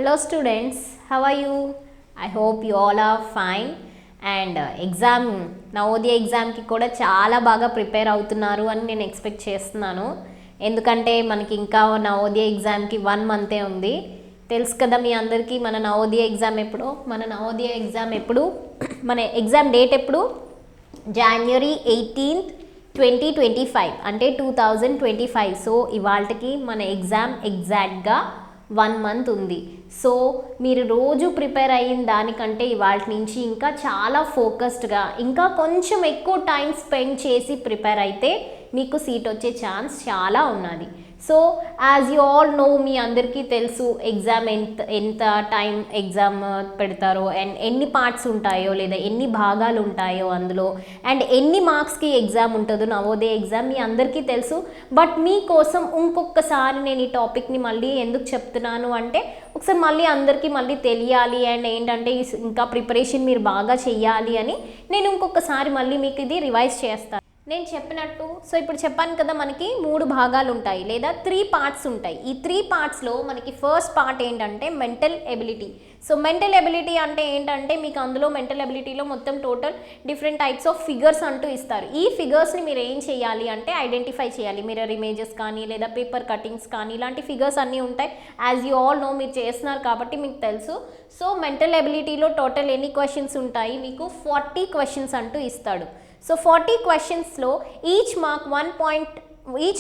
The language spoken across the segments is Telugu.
Hello students, how are you? I hope you all are fine and exam Navodaya ఎగ్జామ్కి కూడా చాలా బాగా ప్రిపేర్ అవుతున్నారు అని నేను ఎక్స్పెక్ట్ చేస్తున్నాను. ఎందుకంటే మనకి ఇంకా నవోదయ ఎగ్జామ్కి 1 మంతే ఉంది. తెలుసు కదా మీ అందరికీ మన నవోదయ ఎగ్జామ్ ఎప్పుడు మన ఎగ్జామ్ డేట్ ఎప్పుడు January 18th 2025 అంటే 2025. సో ఇవాళకి మన ఎగ్జామ్ ఎగ్జాక్ట్గా 1 మంత్ ఉంది. సో మీరు రోజు ప్రిపేర్ అయిన దానికంటే ఇవాళ నుంచి ఇంకా చాలా ఫోకస్డ్గా ఇంకా కొంచెం ఎక్కువ టైం స్పెండ్ చేసి ప్రిపేర్ అయితే మీకు సీట్ వచ్చే ఛాన్స్ చాలా ఉన్నది. So as you all know, మీ అందరికీ తెలుసు ఎగ్జామ్ ఎంత టైం ఎగ్జామ్ పెడతారో అండ్ ఎన్ని పార్ట్స్ ఉంటాయో లేదా ఎన్ని భాగాలు ఉంటాయో అందులో అండ్ ఎన్ని మార్క్స్కి ఎగ్జామ్ ఉంటుందో నవోదయ ఎగ్జామ్ మీ అందరికీ తెలుసు. బట్ మీకోసం ఇంకొకసారి నేను ఈ టాపిక్ని మళ్ళీ ఎందుకు చెప్తున్నాను అంటే ఒకసారి మళ్ళీ అందరికీ మళ్ళీ తెలియాలి అండ్ ఏంటంటే ఇంకా ప్రిపరేషన్ మీరు బాగా చెయ్యాలి అని నేను ఇంకొకసారి మళ్ళీ మీకు ఇది రివైజ్ చేస్తాను. నేను చెప్పినట్టు సో ఇప్పుడు చెప్పాను కదా, మనకి 3 భాగాలు ఉంటాయి లేదా 3 పార్ట్స్ ఉంటాయి. ఈ 3 పార్ట్స్లో మనకి ఫస్ట్ పార్ట్ ఏంటంటే mental ability. So mental ability అంటే ఏంటంటే మీకు అందులో మెంటల్ ఎబిలిటీలో మొత్తం total different types of figures అంటూ ఇస్తారు. ఈ ఫిగర్స్ని మీరు ఏం చేయాలి అంటే ఐడెంటిఫై చేయాలి. మిర్రర్ ఇమేజెస్ కానీ లేదా పేపర్ కటింగ్స్ కానీ ఇలాంటి ఫిగర్స్ అన్నీ ఉంటాయి. యాజ్ యూ ఆల్ నో, మీరు చేస్తున్నారు కాబట్టి మీకు తెలుసు. సో మెంటల్ ఎబిలిటీలో టోటల్ ఎన్ని క్వశ్చన్స్ ఉంటాయి, మీకు 40 క్వశ్చన్స్ అంటూ ఇస్తాడు. సో 40 క్వశ్చన్స్లో ఈచ్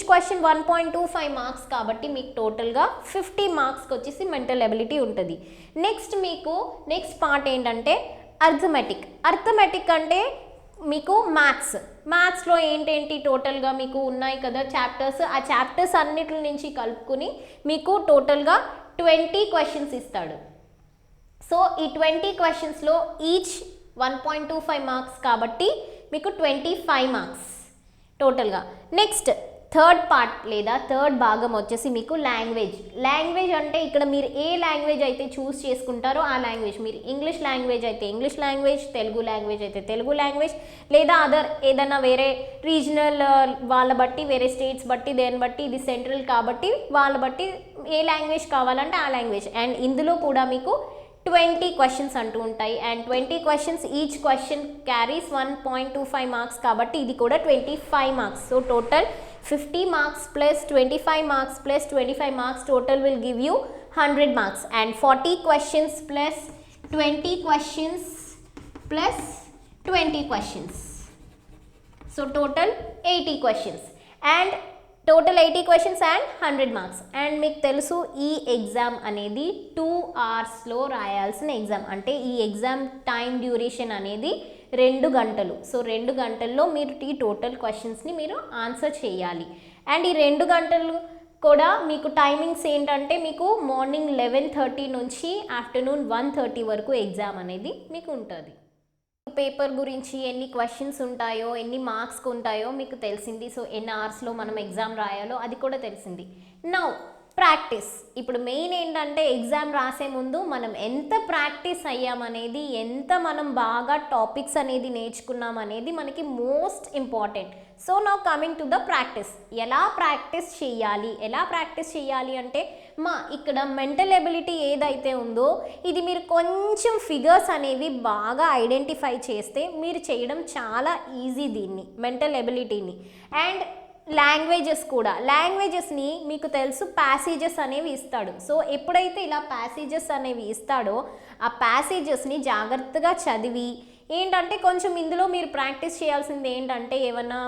క్వశ్చన్ 1.25 మార్క్స్ కాబట్టి మీకు టోటల్గా 50 మార్క్స్కి వచ్చేసి మెంటల్ ఎబిలిటీ ఉంటుంది. నెక్స్ట్ పార్ట్ ఏంటంటే అర్థమెటిక్ అంటే మీకు మ్యాథ్స్లో ఏంటేంటి టోటల్గా మీకు ఉన్నాయి కదా చాప్టర్స్, ఆ చాప్టర్స్ అన్నిటి నుంచి కలుపుకుని మీకు టోటల్గా 20 క్వశ్చన్స్ ఇస్తాడు. సో ఈ 20 క్వశ్చన్స్లో ఈచ్ 1.25 మార్క్స్ కాబట్టి మీకు 25 మార్క్స్ టోటల్గా. నెక్స్ట్ థర్డ్ పార్ట్ లేదా థర్డ్ భాగం వచ్చేసి మీకు లాంగ్వేజ్ అంటే ఇక్కడ మీరు ఏ లాంగ్వేజ్ అయితే చూస్ చేసుకుంటారో ఆ లాంగ్వేజ్, మీరు ఇంగ్లీష్ లాంగ్వేజ్ అయితే ఇంగ్లీష్ లాంగ్వేజ్, తెలుగు లాంగ్వేజ్ అయితే తెలుగు లాంగ్వేజ్, లేదా అదర్ ఏదైనా వేరే రీజనల్ వాళ్ళ బట్టి వేరే స్టేట్స్ బట్టి దేని బట్టి ఇది సెంట్రల్ కాబట్టి వాళ్ళ బట్టి ఏ లాంగ్వేజ్ కావాలంటే ఆ లాంగ్వేజ్. అండ్ ఇందులో కూడా మీకు 20 క్వశ్చన్స్ అంటూ ఉంటాయి and 20 questions each question carries 1.25 marks కాబట్టి ఇది కూడా 25 marks. So total 50 marks plus 25 marks plus 25 marks total will give you 100 marks and 40 questions plus 20 questions plus 20 questions. So total 80 questions and total 80 questions and 100 marks. And మీకు తెలుసు ఈ ఎగ్జామ్ అనేది 2 అవర్స్లో రాయాల్సిన ఎగ్జామ్. అంటే ఈ ఎగ్జామ్ టైం డ్యూరేషన్ అనేది 2 గంటలు. సో 2 గంటల్లో మీరు ఈ టోటల్ క్వశ్చన్స్ని మీరు ఆన్సర్ చేయాలి. అండ్ ఈ 2 గంటలు కూడా మీకు టైమింగ్స్ ఏంటంటే మీకు మార్నింగ్ 11:30 నుంచి ఆఫ్టర్నూన్ 1:30 వరకు ఎగ్జామ్ అనేది మీకు ఉంటుంది. పేపర్ గురించి ఎన్ని క్వశ్చన్స్ ఉంటాయో ఎన్ని మార్క్స్కి ఉంటాయో మీకు తెలిసింది. సో ఎన్ని అవర్స్లో మనం ఎగ్జామ్ రాయాలో అది కూడా తెలిసింది. Now practice. ఇప్పుడు మెయిన్ ఏంటంటే ఎగ్జామ్ రాసే ముందు మనం ఎంత ప్రాక్టీస్ అయ్యామనేది, ఎంత మనం బాగా టాపిక్స్ అనేది నేర్చుకున్నాం అనేది మనకి most important. So now coming to the practice. ఎలా ప్రాక్టీస్ చేయాలి అంటే ఇక్కడ మెంటల్ ఎబిలిటీ ఏదైతే ఉందో ఇది మీరు కొంచెం ఫిగర్స్ అనేవి బాగా ఐడెంటిఫై చేస్తే మీరు చేయడం చాలా ఈజీ దీన్ని మెంటల్ ఎబిలిటీని. అండ్ లాంగ్వేజెస్ని మీకు తెలుసు ప్యాసేజెస్ అనేవి ఇస్తాడు. సో ఎప్పుడైతే ఇలా ప్యాసేజెస్ అనేవి ఇస్తాడో ఆ ప్యాసేజెస్ని జాగ్రత్తగా చదివి ఏంటంటే కొంచెం ఇందులో మీరు ప్రాక్టీస్ చేయాల్సింది ఏంటంటే ఏమన్నా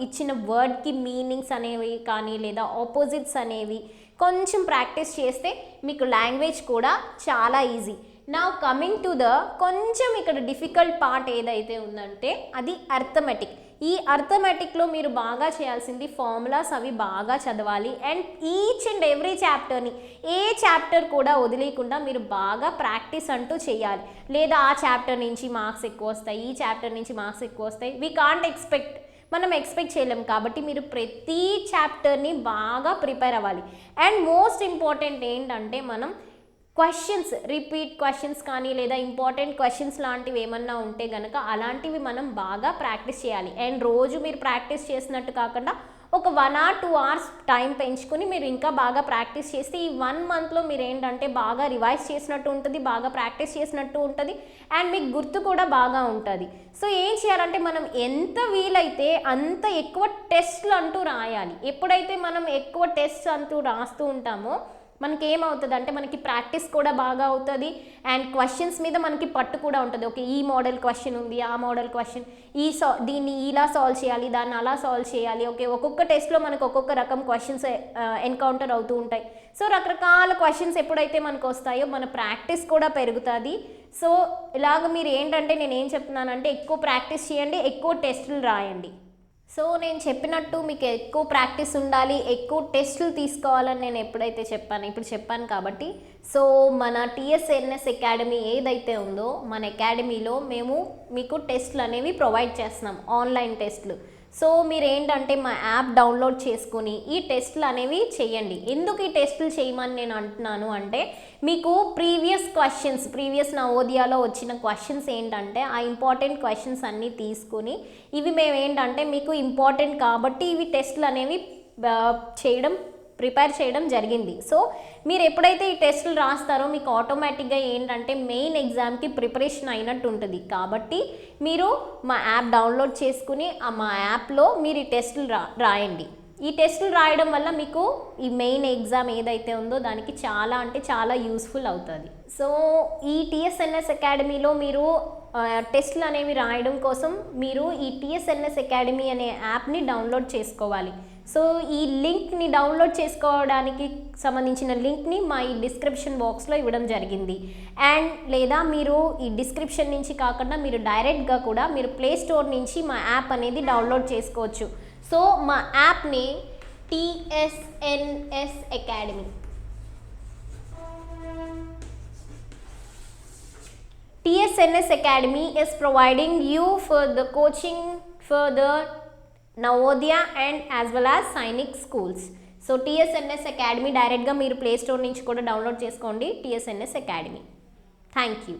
ఇచ్చిన వర్డ్కి మీనింగ్స్ అనేవి కానీ లేదా ఆపోజిట్స్ అనేవి కొంచెం ప్రాక్టీస్ చేస్తే మీకు లాంగ్వేజ్ కూడా చాలా easy. Now coming to the కొంచెం ఇక్కడ డిఫికల్ట్ పార్ట్ ఏదైతే ఉందంటే అది అర్థమెటిక్. ఈ అర్థమెటిక్లో మీరు బాగా చేయాల్సింది ఫార్ములాస్ అవి బాగా చదవాలి అండ్ ఈచ్ అండ్ ఎవ్రీ చాప్టర్ని ఏ చాప్టర్ కూడా వదిలేయకుండా మీరు బాగా ప్రాక్టీస్ అంటూ చేయాలి. లేదా ఆ చాప్టర్ నుంచి మార్క్స్ ఎక్కువ వస్తాయి, ఈ చాప్టర్ నుంచి మార్క్స్ ఎక్కువ వస్తాయి, వీ కాంట్ మనం ఎక్స్పెక్ట్ చేయలేం. కాబట్టి మీరు ప్రతి చాప్టర్ని బాగా ప్రిపేర్ అవ్వాలి. అండ్ మోస్ట్ ఇంపార్టెంట్ ఏంటంటే మనం రిపీట్ క్వశ్చన్స్ కానీ లేదా ఇంపార్టెంట్ క్వశ్చన్స్ లాంటివి ఏమన్నా ఉంటే కనుక అలాంటివి మనం బాగా ప్రాక్టీస్ చేయాలి. అండ్ రోజు మీరు ప్రాక్టీస్ చేసినట్టు కాకుండా ఒక 1 or 2 hours టైం పెంచుకుని మీరు ఇంకా బాగా ప్రాక్టీస్ చేస్తే ఈ 1 monthలో మీరు ఏంటంటే బాగా రివైజ్ చేసినట్టు ఉంటుంది, బాగా ప్రాక్టీస్ చేసినట్టు ఉంటుంది, అండ్ మీకు గుర్తు కూడా బాగా ఉంటుంది. సో ఏం చేయాలంటే మనం ఎంత వీలైతే అంత ఎక్కువ టెస్ట్లు అంటూ రాయాలి. ఎప్పుడైతే మనం ఎక్కువ టెస్ట్ అంటూ రాస్తూ ఉంటామో మనకి ఏమవుతుంది అంటే మనకి ప్రాక్టీస్ కూడా బాగా అవుతుంది, అండ్ క్వశ్చన్స్ మీద మనకి పట్టు కూడా ఉంటుంది. ఓకే, ఈ మోడల్ క్వశ్చన్ ఉంది, ఆ మోడల్ క్వశ్చన్, దీన్ని ఇలా సాల్వ్ చేయాలి, దాన్ని అలా సాల్వ్ చేయాలి. ఓకే, ఒక్కొక్క టెస్ట్లో మనకు ఒక్కొక్క రకం క్వశ్చన్స్ ఎన్కౌంటర్ అవుతూ ఉంటాయి. సో రకరకాల క్వశ్చన్స్ ఎప్పుడైతే మనకు వస్తాయో మన ప్రాక్టీస్ కూడా పెరుగుతుంది. సో ఇలాగ మీరు ఏంటంటే నేను ఏం చెప్తున్నానంటే ఎక్కువ ప్రాక్టీస్ చేయండి, ఎక్కువ టెస్టులు రాయండి. సో నేను చెప్పినట్టు మీకు ఎక్కువ ప్రాక్టీస్ ఉండాలి, ఎక్కువ టెస్టులు తీసుకోవాలని నేను ఎప్పుడైతే ఇప్పుడు చెప్పాను కాబట్టి. సో మన TSNS అకాడమీ ఏదైతే ఉందో మన అకాడమీలో మేము మీకు టెస్టులు అనేవి ప్రొవైడ్ చేస్తున్నాం, ఆన్లైన్ టెస్టులు. సో మీరు ఏంటంటే మా యాప్ డౌన్లోడ్ చేసుకొని ఈ టెస్టులు అనేవి చేయండి. ఎందుకు ఈ టెస్టులు చేయమని నేను అంటున్నాను అంటే మీకు ప్రీవియస్ నవోదయాలో వచ్చిన క్వశ్చన్స్ ఏంటంటే ఆ ఇంపార్టెంట్ క్వశ్చన్స్ అన్నీ తీసుకొని ఇవి మేము ఏంటంటే మీకు ఇంపార్టెంట్ కాబట్టి ఇవి టెస్టులు అనేవి ప్రిపేర్ చేయడం జరిగింది. సో మీరు ఎప్పుడైతే ఈ టెస్టులు రాస్తారో మీకు ఆటోమేటిక్గా ఏంటంటే మెయిన్ ఎగ్జామ్కి ప్రిపరేషన్ అయినట్టు ఉంటుంది. కాబట్టి మీరు మా యాప్ డౌన్లోడ్ చేసుకుని మా యాప్లో మీరు ఈ టెస్టులు రాయండి. ఈ టెస్టులు రాయడం వల్ల మీకు ఈ మెయిన్ ఎగ్జామ్ ఏదైతే ఉందో దానికి చాలా అంటే చాలా యూస్ఫుల్ అవుతుంది. సో ఈ TSNS అకాడమీలో మీరు టెస్టులు అనేవి రాయడం కోసం మీరు ఈ TSNS అకాడమీ అనే యాప్ని డౌన్లోడ్ చేసుకోవాలి. సో ఈ లింక్ని డౌన్లోడ్ చేసుకోవడానికి సంబంధించిన లింక్ని మా ఈ డిస్క్రిప్షన్ బాక్స్లో ఇవ్వడం జరిగింది. అండ్ లేదా మీరు ఈ డిస్క్రిప్షన్ నుంచి కాకుండా మీరు డైరెక్ట్గా కూడా మీరు ప్లే స్టోర్ నుంచి మా యాప్ అనేది డౌన్లోడ్ చేసుకోవచ్చు. సో మా యాప్ని TSNS academy TSNS Academy is providing you for the coaching for the Navodaya and as well as Sainik schools. So TSNS Academy డైరెక్ట్గా మీరు ప్లే స్టోర్ నుంచి కూడా డౌన్లోడ్ చేసుకోండి TSNS Academy. Thank you.